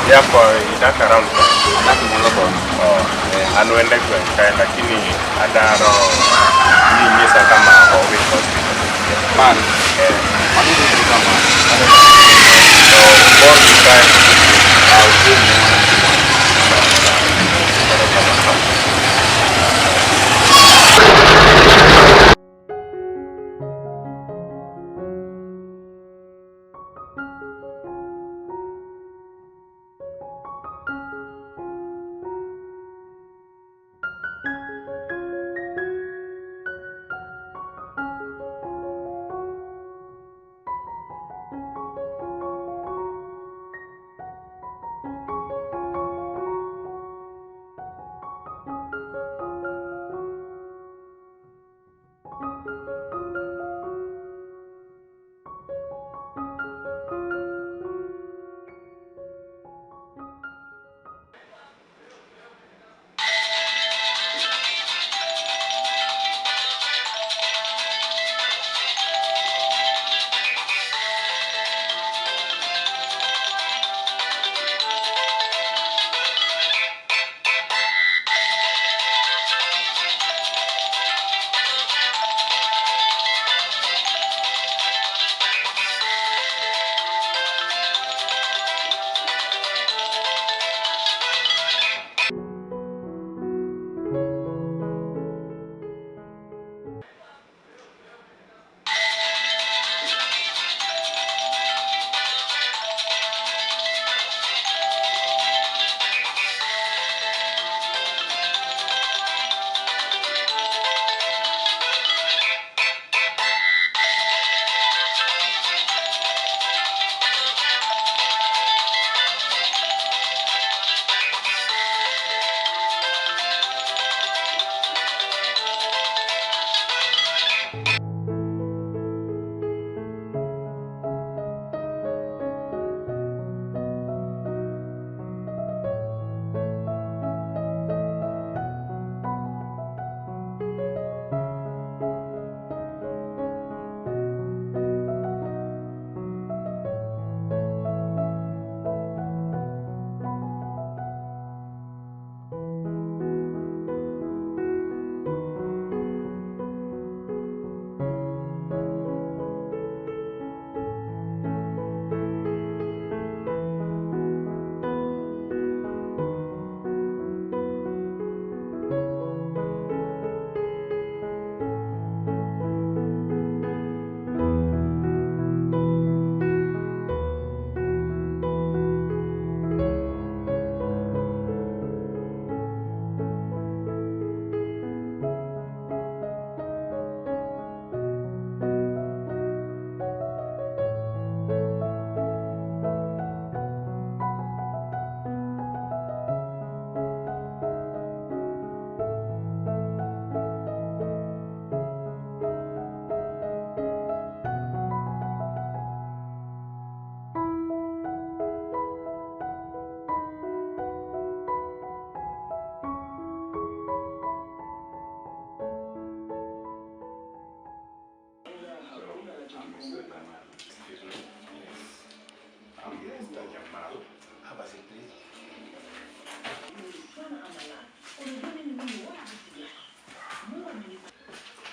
Yeah, for that around. That Molobo. Oh, and when they go, lakini adaro ni nyesa kama Lolwe hospital. Man. What do you come on? So all the time, I'll do more.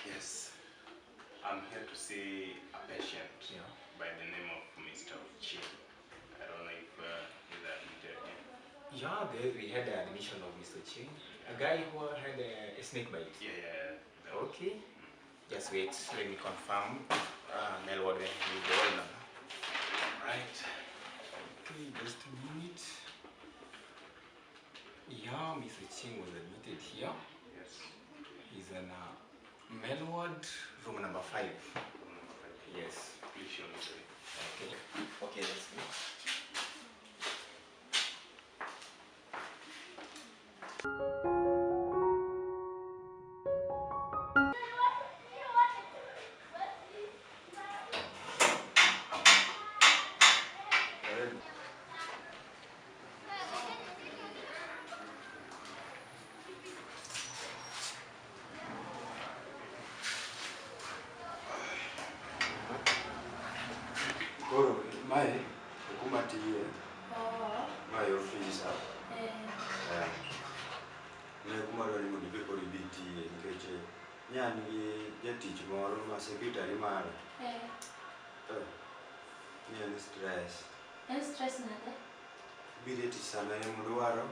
Yes, I'm here to see a patient by the name of Mr. Chi. I don't know if he's admitted here. Yeah, there we had the admission of Mr. Ching, a guy who had a snake bite. Yeah. Okay. Just wait, let me confirm. Lolwe is the owner. Right. Okay, just a minute. Yeah, Mr. Ching was admitted here. Yes. He's in Melwood, room number 5. Yes. Please show me. Okay. Okay, let's go. Koro mae hukumatiye My office. Ne kuma do ni mo di ko biti nkeche nyani gi jatich moro ma secretary mare ni stress nade bire ti sana ne mudwaro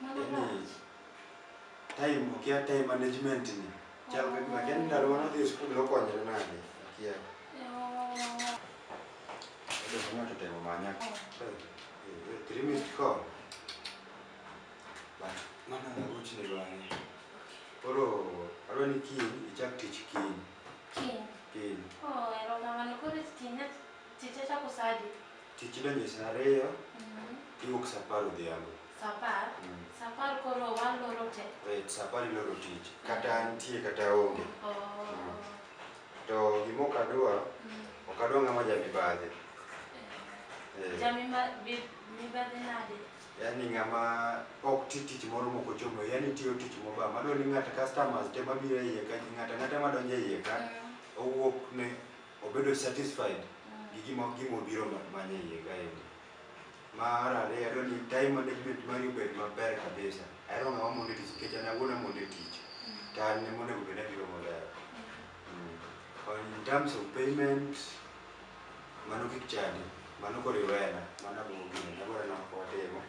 mano time okia time management ni chal ka gima ken ndalo wana dhi school lokonyre nade akia do kama to temo manya 3 minutes call ba mana nguchi ne bani oro aroni kiny ichak tich kiny ero kamano kore tinya tich chako sadi tich donjo saa 2 iwuok saa 10 odhiambo sapar koro waloro te saa 10 iloro tich kata nitie kata onge to gimok adwa ok adwa ng'ama jamibadhe mibadhe nade yani ng'ama ok ti tich moro moko chomo yani tiyo tich moba madwa ni ng'ata customers te mabiro iye ka ng'ata madonjo iye ka owuok ne obedo satisfied gi gima obiro manye iye ka endi mar ariyo adwa ni time management mari obed maber kabisa ahero ng'ama mondo tich nikech an awuon amondo tich to an monego bed abiro maler in terms of payment mano kik chadi mano koro iwena mana bugine nagora na kodemo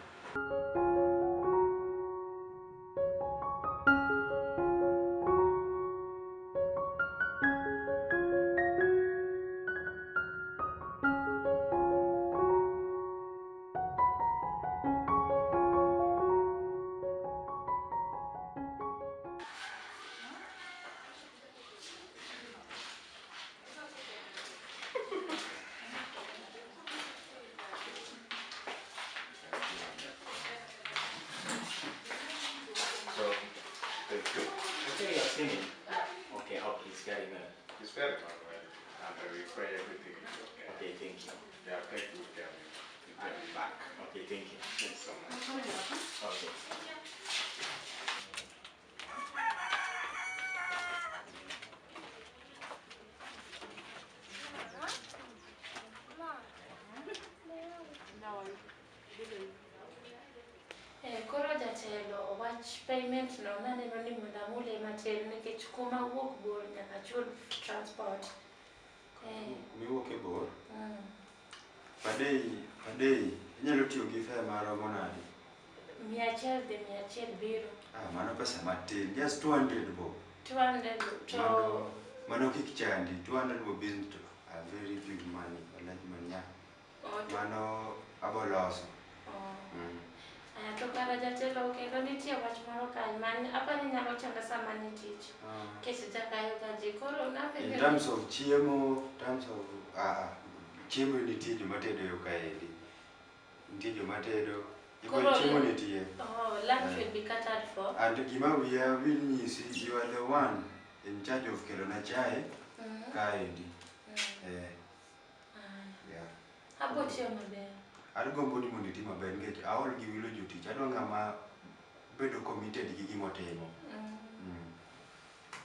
Okay, I hope he's getting it. It's very well. And we pray everything is okay. Okay, thank you. Yeah, thank you. I'll be back. Okay, thank you. Thanks so much. Okay. koro jatelo wach payment no naneno ni mondo amule matin nikech kuma wuok bor nyaka chul transport miwuok e bor padei inyalo tiyo gi fare maromo nade 100 be 100 biro mano pesa matin just 200 bo 200 to mano kik chandi 200 bo business a very big money large money mano aboloso to kara jatelo kendo nitie wach moro kae man apani nyalo chanda sama ni tich kesi jakayo gaji koro in terms of chiemo chiemo nitie joma tedo yo kaendi nitie joma tedo chiemo nitie lunch will be catered for and gima wiya will nyisi you are the one in charge of kelo na chai kaendi abo tiyo maber adgombo ni mondo iti maber nikech aol gi wilo jotich adwa ng'ama bedo committed gi gimotimo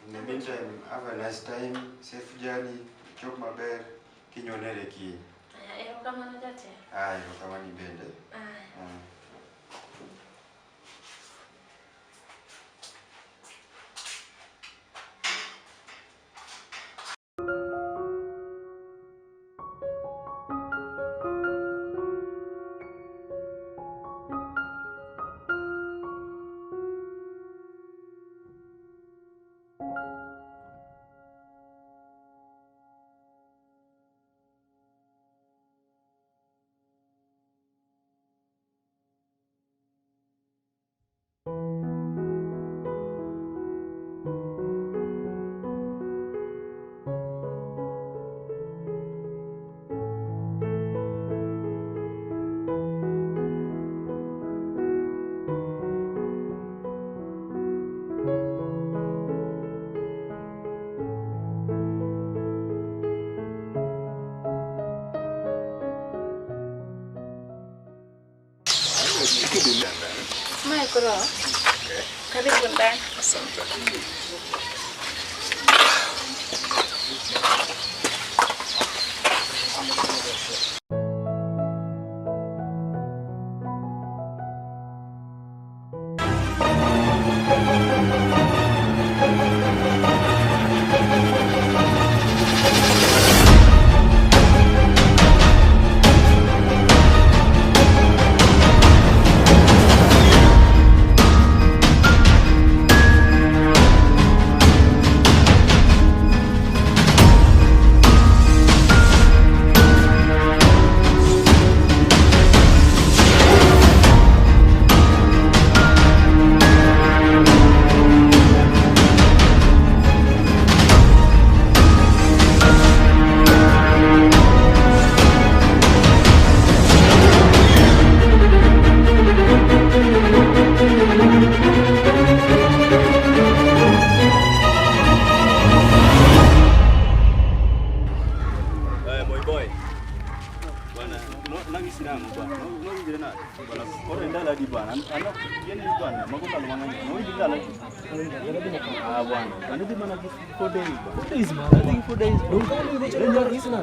in the meantime have a nice time safe journey chok maber kinyonere kiny erokamano jatelo erokamani bende Maikro. Karibu ndani. Asante. Nangi sinama bwana. No ngire na. Bwana. Ora ndala di bwana. Ana yeni bwana. Makopa lo manganya. No ndala. Ah bwana. Ana di mana 4 days bwana. 4 days man. I think 4 days. Don't call me bocha ndio kisina.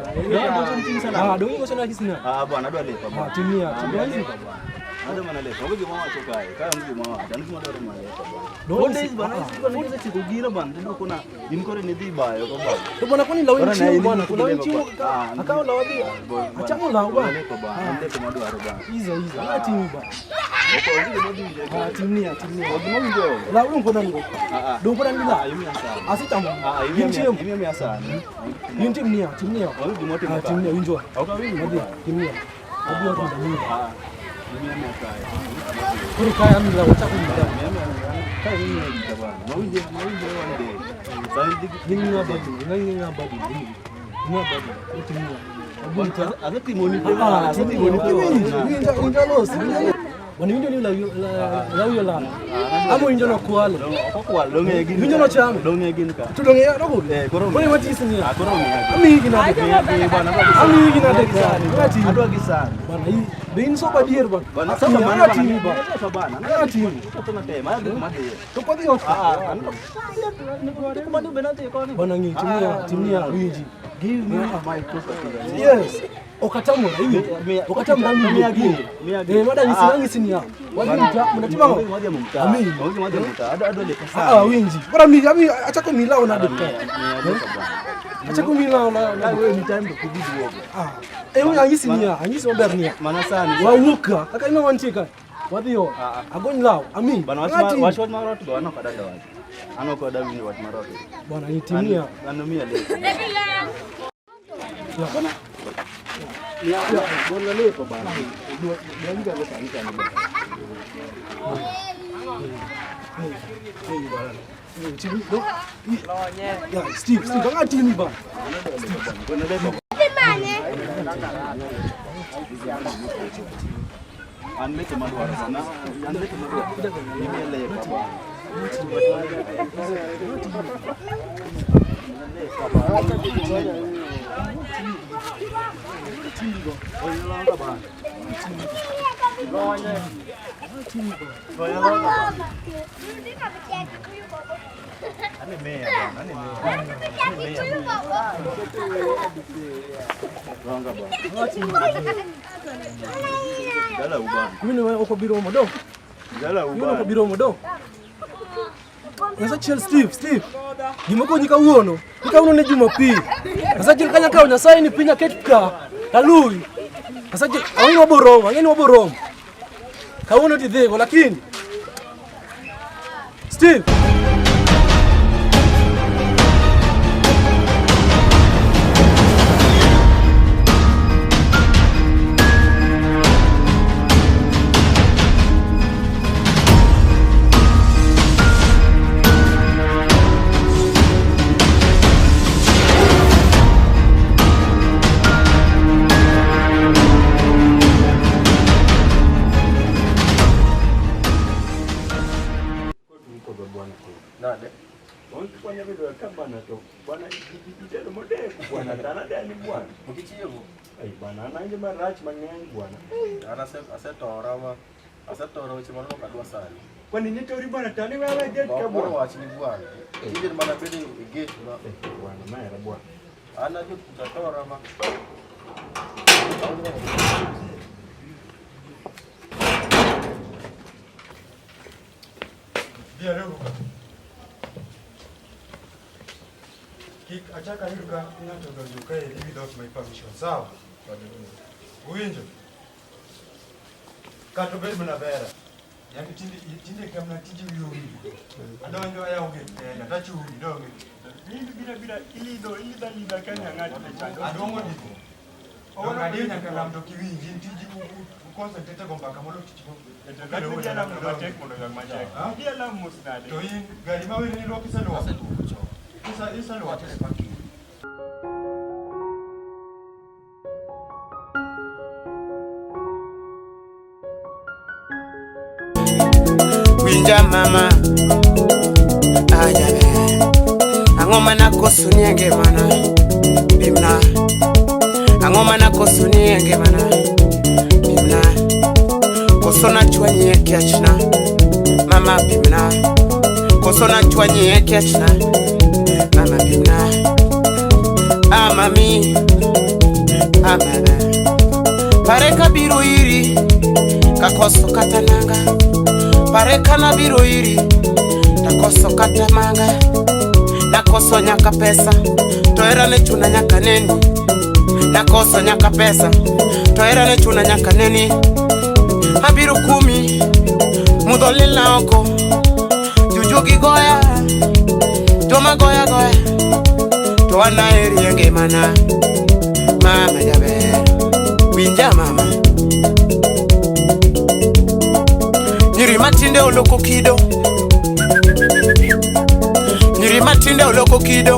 Ah, don't bocha na kisina. Ah bwana ndo alepa bwana. Timia hizi bwana. Ndio maana leo kwa mama chokae kama mtu mama ndio mwana mama leo 4 days bwana sikuwa niza chikugira bwana ndio kuna inkore ni diba yo bwana to bwana kwani lawe nchi bwana kuna nchi akao la wabi achamo la bwana ndio kama ndo bwana hizo na timu bwana uko ndio modi ndio timia ndio ndio la unko nani do ko nani la yumi asana asitamu yumi asana yumi timia wabi moto timia winjo au winjo modi timia wabi watu ndio kuri kaya mila utaku mila kaya mila bwana mawinje wande sasa ninga badi utimia abunta azati moni winja losi bwana winjo ni la yola amo winjo no kwalo lo ngegi winjo no chama lo ngegi ka tu lo ngegi rogo koro bwana matisi ni koro ami gina de bwana ami gina de ngati adwa gisana bwana hii bin so badier bwana sasa bwana timu bwana na timu tuna tema made to kwa hiyo kumadu benante kwa ni bwana ngi timia winji give me my coffee yes okatamu hivi okatamu ndani ya gini mada nisinangi sinia wadi mnatima moja mumta amini moja mumta ado le pesa winji bora mimi acha kwa milao na deka acha kwa milao na wewe ni time to kubidi wewe huyu angisi obernia mana sana wauka akaina wanchika wadio agoni lao ami bana watu marot bwana kadada watu anoko dawi ni watu marot bwana itimia anomia leo bwana ya bwana leo bwana ndio ndio kanisa ni bwana Steve kanga timu bwana bwana leo anlete madwara sana anlete madwara nimele baba Gala ubani. Mimi uko biro modo. Gala ubani. Uko biro modo. Sasa chill Steve. Gimoko nyika uono. Nika uno ne Jumapili. Sasa chill kanya kao nyasaye ni pinya ketka. Talui. Sasa chill awini waborongo, ngeni waborongo. Kauno tidhego lakini Steve bwana kitendo modeko bwana tana dani bwana mkichiyo ai bwana anaje marach mang'eny bwana asetora weche mano kadwa sani kwani nitori bwana tani wewe gate ka bwana wach ni bwana ile mana bede gate bwana mera bwana ana je kutatora ma dia leo achaka hiruka inatoka yuka without my permission sawa uinjo kato bed mna vera yani tinde kamna tiji yuri adonjo ya uge na tachu donge bila ili da kanya ngati na chando adongo diko ona dina kala mto kiwinji tiji concentrate gomba kamolo tiji ko ndio na mno tek mono ya majaka ndio la musnade to hii gari mawe ni lokisa lo isa lo atele paki winja mama ajabe angoma na kosunienge mana bimna angoma na kosunienge mana koso na chwanye kechna mama bimna koso na chwanye kechna mama bimna amami amana pareka biro iri kakoso katananga pareka na biro iri takoso katamanga nakoso nyaka pesa toera ne chuna nyaka neni nakoso nyaka pesa toera ne chuna nyaka neni abiru kumi mudolila oko jujugi goya toma goya goya toana eri yenge mana mama jabe winja mama nyiri matinde oloko kido nyiri matinde oloko kido